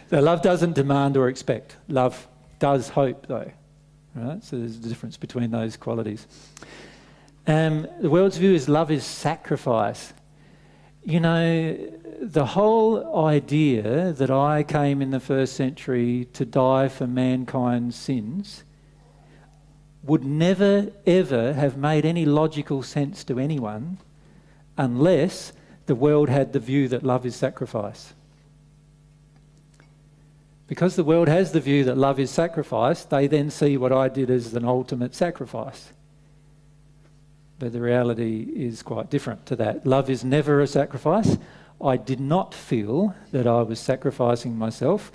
So love doesn't demand or expect. Love does hope, though. Right? So there's a difference between those qualities. The world's view is love is sacrifice. You know, the whole idea that I came in the first century to die for mankind's sins would never, ever have made any logical sense to anyone unless the world had the view that love is sacrifice. Because the world has the view that love is sacrifice, they then see what I did as an ultimate sacrifice. But the reality is quite different to that. Love is never a sacrifice. I did not feel that I was sacrificing myself,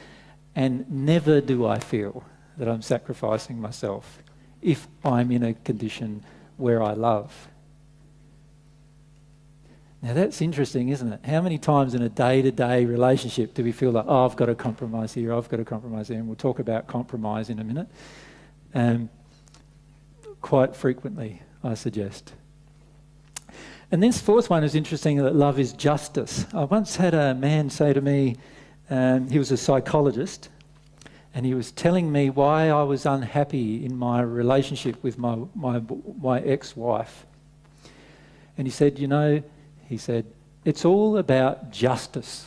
and never do I feel that I'm sacrificing myself if I'm in a condition where I love. Now that's interesting, isn't it? How many times in a day-to-day relationship do we feel like, oh, I've got to compromise here, I've got to compromise there, and we'll talk about compromise in a minute. Quite frequently, I suggest. And this fourth one is interesting, that love is justice. I once had a man say to me, he was a psychologist, and he was telling me why I was unhappy in my relationship with my ex-wife. And he said, you know, it's all about justice.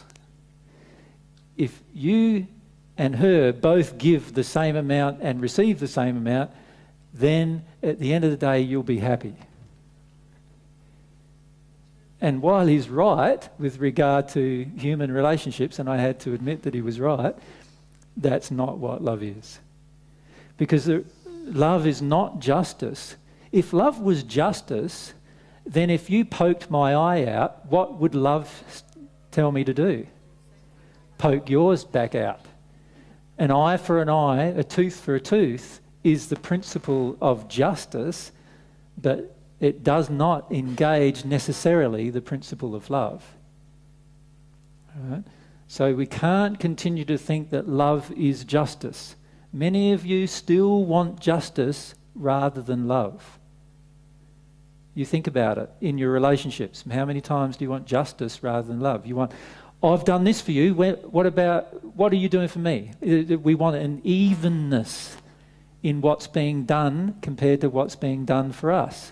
If you and her both give the same amount and receive the same amount, then at the end of the day, you'll be happy. And while he's right with regard to human relationships, and I had to admit that he was right, that's not what love is. Because love is not justice. If love was justice, then if you poked my eye out, what would love tell me to do? Poke yours back out. An eye for an eye, a tooth for a tooth is the principle of justice, but it does not engage necessarily the principle of love. All right? So we can't continue to think that love is justice. Many of you still want justice rather than love. You think about it in your relationships. How many times do you want justice rather than love? You want, I've done this for you. What are you doing for me? We want an evenness in what's being done compared to what's being done for us.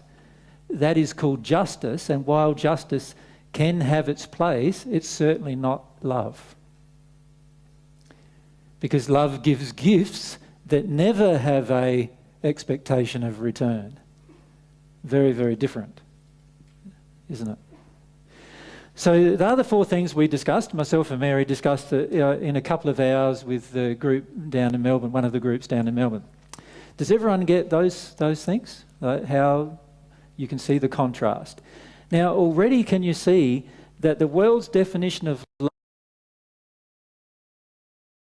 That is called justice, and while justice can have its place, it's certainly not love. Because love gives gifts that never have an expectation of return. Very, very different, isn't it? So the other four things we discussed, myself and Mary discussed in a couple of hours with the group down in Melbourne, one of the groups down in Melbourne. Does everyone get those things? How you can see the contrast. Now already can you see that the world's definition of love